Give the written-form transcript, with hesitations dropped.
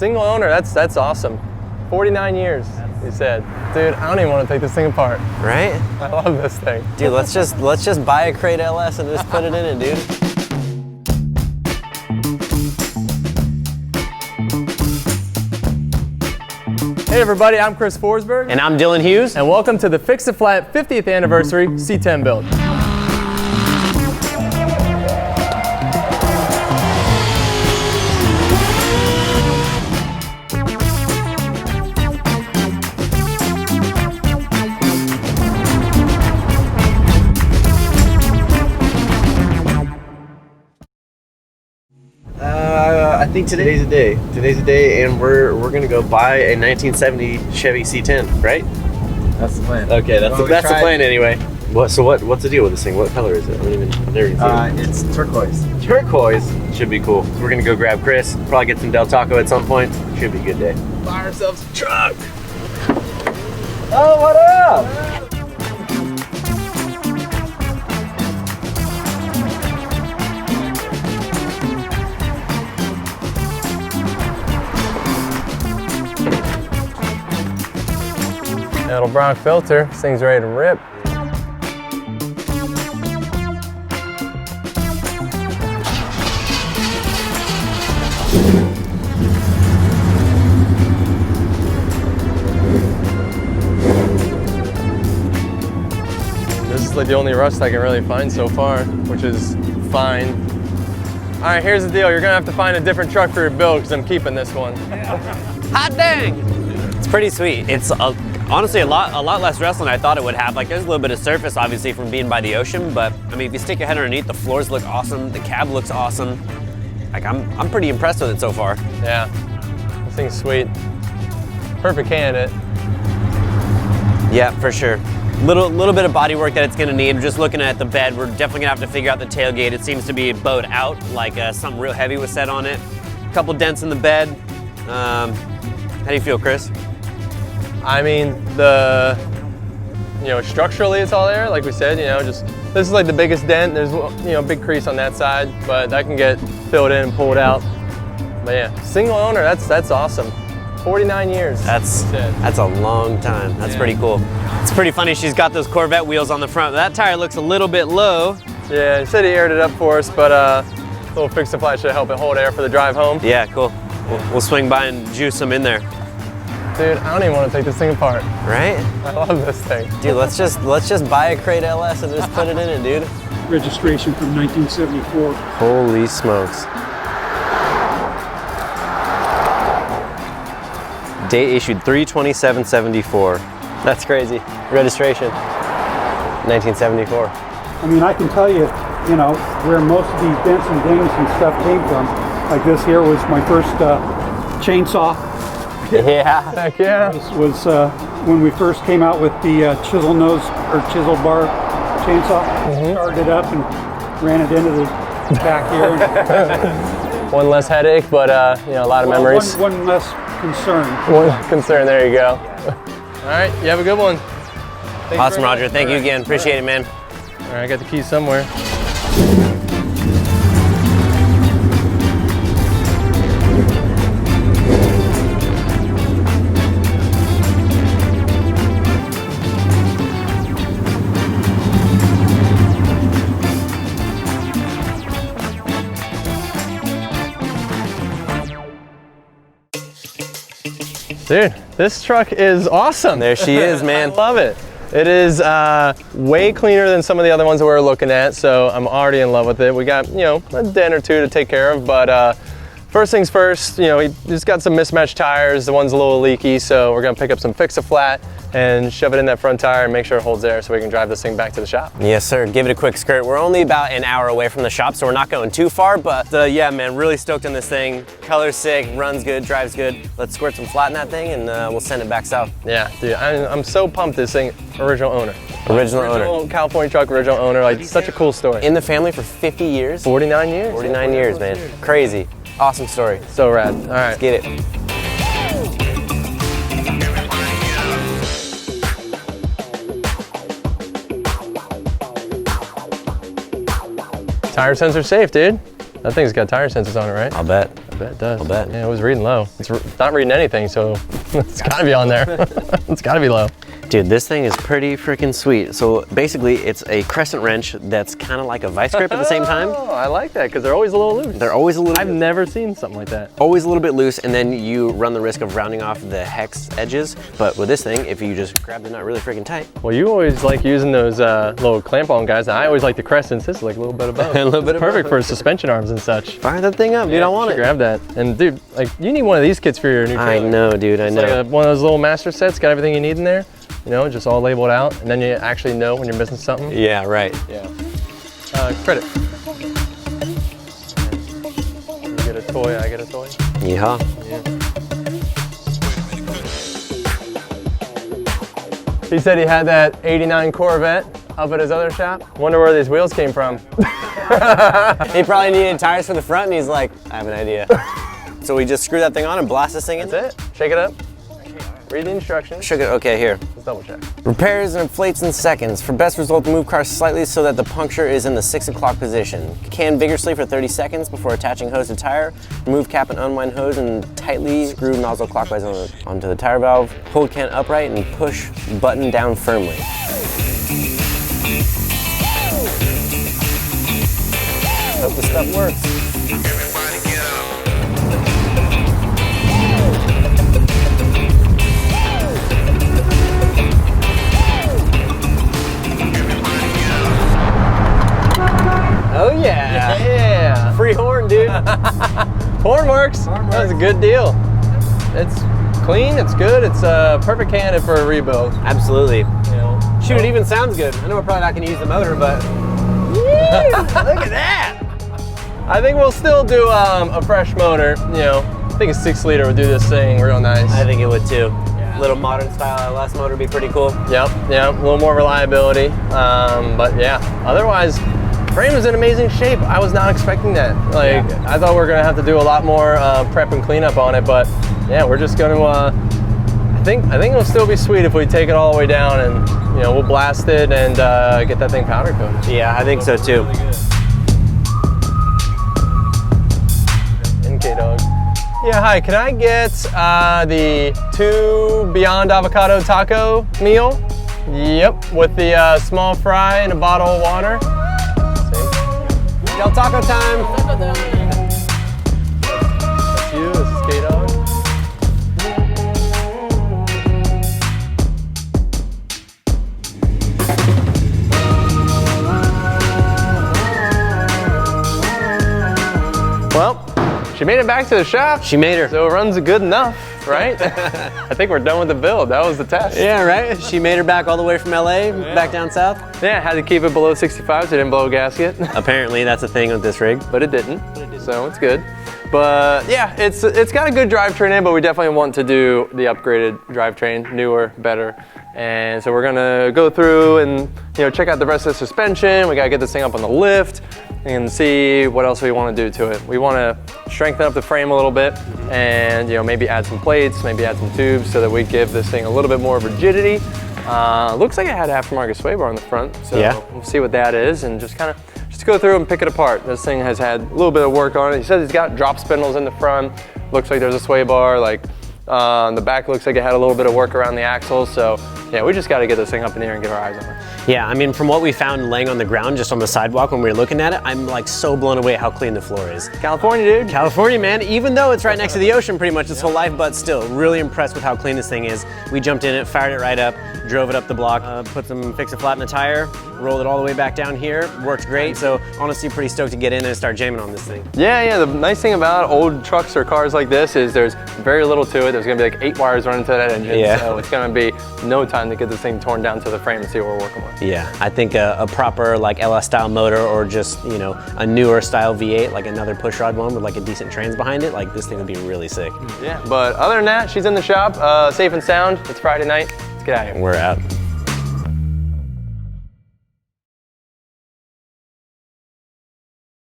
Single owner, that's awesome. 49 years, he said. Dude, I don't even want to take this thing apart. Right? I love this thing. Dude, let's just buy a crate LS and just put it in it, dude. Hey everybody, I'm Chris Forsberg. And I'm Dylan Hughes. And welcome to the Fix It Flat 50th anniversary C10 build. I think today's a day. Today's a day, and we're gonna go buy a 1970 Chevy C10, right? That's the plan. Okay, that's the plan anyway. What's the deal with this thing? What color is it? I don't even. There you go. It's turquoise. Turquoise should be cool. So we're gonna go grab Chris. Probably get some Del Taco at some point. Should be a good day. Buy ourselves a truck. Oh, what up? Little Bronc filter. This thing's ready to rip. This is like the only rust I can really find so far, which is fine. All right, here's the deal. You're gonna have to find a different truck for your build because I'm keeping this one. Hot dang! It's pretty sweet. It's honestly a lot less rust than I thought it would have. Like, there's a little bit of surface obviously from being by the ocean, but I mean, if you stick your head underneath, the floors look awesome, the cab looks awesome. Like, I'm pretty impressed with it so far. Yeah, this thing's sweet. Perfect candidate. Yeah, for sure. Little bit of body work that it's gonna need. Just looking at the bed, we're definitely gonna have to figure out the tailgate. It seems to be bowed out, like something real heavy was set on it. A couple dents in the bed. How do you feel, Chris? I mean, structurally it's all there, like we said, just, this is like the biggest dent. There's, a big crease on that side, but that can get filled in and pulled out. But yeah, single owner, that's awesome. 49 years. That's a long time. That's pretty cool. It's pretty funny, she's got those Corvette wheels on the front. That tire looks a little bit low. Yeah, he said he aired it up for us, but a little Fix It Flat should help it hold air for the drive home. Yeah, cool. We'll swing by and juice them in there. Dude, I don't even want to take this thing apart. Right? I love this thing. Dude, let's just buy a crate LS and just put it in it, dude. Registration from 1974. Holy smokes. Date issued 3/27/74. That's crazy. Registration, 1974. I mean, I can tell you, where most of these dents and dings and stuff came from. Like this here was my first chainsaw. Yeah. Heck yeah. This was when we first came out with the chisel nose or chisel bar chainsaw. Started it up and ran it into the back here. One less headache, but a lot of memories. One less concern. One concern, there you go. All right, you have a good one. Awesome, Roger. Thank you again. Appreciate it, man. All right, I got the keys somewhere. Dude, this truck is awesome. There she is, man. I love it. It is way cleaner than some of the other ones that we were looking at, so I'm already in love with it. We got, a dent or two to take care of, but first things first, he's got some mismatched tires. The one's a little leaky, so we're gonna pick up some Fix It Flat and shove it in that front tire and make sure it holds air so we can drive this thing back to the shop. Yes, sir. Give it a quick skirt. We're only about an hour away from the shop, so we're not going too far, but yeah, man, really stoked on this thing. Color's sick, runs good, drives good. Let's squirt some flat in that thing and we'll send it back south. Yeah, dude, I'm so pumped this thing, original owner. Original owner. California truck, original owner, like such a cool story. In the family for 50 years? 49 years. 49 years, man. Crazy. Awesome story. So rad. All right. Let's get it. Tire sensor safe, dude. That thing's got tire sensors on it, right? I'll bet. I bet it does. I'll bet. Yeah, it was reading low. It's not reading anything, so it's gotta be on there. It's gotta be low. Dude, this thing is pretty freaking sweet. So basically, it's a crescent wrench that's kind of like a vice grip at the same time. Oh, I like that, because they're always a little loose. They're always a little I've never seen something like that. always a little bit loose, and then you run the risk of rounding off the hex edges. But with this thing, if you just grab the nut really freaking tight. Well, you always like using those little clamp-on guys. I always like the crescents. This is like a little bit of both. A little bit It's of perfect both. for suspension arms and such. Fire that thing up, dude. I want You should it. grab that. And dude, like you need one of these kits for your new I trailer. know, dude. I It's know. like one of those little master sets, got everything you need in there. You know, just all labeled out, and then you actually know when you're missing something. Yeah, right. Yeah. Credit. You get a toy, I get a toy. Yeehaw. He said he had that '89 Corvette up at his other shop. Wonder where these wheels came from. He probably needed tires for the front, and he's like, I have an idea. So we just screw that thing on and blast this thing in. That's it. Shake it up. Read the instructions. Shook it. Okay, here. Let's double check. Repairs and inflates in seconds. For best result, move car slightly so that the puncture is in the 6 o'clock position. Can vigorously for 30 seconds before attaching hose to tire. Remove cap and unwind hose and tightly screw nozzle clockwise onto the tire valve. Hold can upright and push button down firmly. Hope the stuff works. Oh yeah! Yeah. Free horn, dude. Horn works. That was a good deal. It's clean. It's good. It's a perfect candidate for a rebuild. Absolutely. You know. Shoot, it even sounds good. I know we're probably not gonna use the motor, but look at that. I think we'll still do a fresh motor. You know, I think a 6-liter would do this thing real nice. I think it would too. Little modern style LS motor would be pretty cool. Yep. A little more reliability. But yeah, otherwise, frame is in amazing shape. I was not expecting that. Like, I thought we were gonna have to do a lot more prep and cleanup on it, but yeah, we're just gonna. I think it'll still be sweet if we take it all the way down and we'll blast it and get that thing powder coated. Yeah, I think so too. NK dog. Yeah, hi. Can I get the 2 Beyond Avocado Taco meal? Yep, with the small fry and a bottle of water. Del Taco time. That's you. This is K-Dog. Well, she made it back to the shop. She made her. So it runs good enough, right? I think we're done with the build. That was the test. Yeah, right? She made her back all the way from LA, back down south. Yeah, had to keep it below 65 so it didn't blow a gasket. Apparently, that's a thing with this rig. But it didn't, so it's good. But yeah, it's got a good drivetrain in, but we definitely want to do the upgraded drivetrain, newer, better. And so we're gonna go through and check out the rest of the suspension. We gotta get this thing up on the lift and see what else we want to do to it. We want to strengthen up the frame a little bit, and maybe add some plates, maybe add some tubes, so that we give this thing a little bit more rigidity. Looks like it had aftermarket sway bar on the front, so we'll see what that is, and just go through and pick it apart. This thing has had a little bit of work on it. He says it's got drop spindles in the front. Looks like there's a sway bar. The back looks like it had a little bit of work around the axles. So yeah, we just got to get this thing up in the air and get our eyes on it. Yeah, I mean, from what we found laying on the ground just on the sidewalk when we were looking at it, I'm like so blown away how clean the floor is. California, dude. California, man, even though it's right next to the ocean pretty much its whole life, but still really impressed with how clean this thing is. We jumped in it, fired it right up, drove it up the block, put some fix-a-flat in the tire, rolled it all the way back down here, worked great. So honestly, pretty stoked to get in and start jamming on this thing. Yeah, the nice thing about old trucks or cars like this is there's very little to it. There's gonna be like 8 wires running to that engine, so it's gonna be no time to get this thing torn down to the frame and see what we're working with. Yeah, I think a proper like LS style motor, or just a newer style V8, like another pushrod one with like a decent trans behind it, like this thing would be really sick. Yeah, but other than that, she's in the shop, safe and sound. It's Friday night. Let's get out of here. We're out.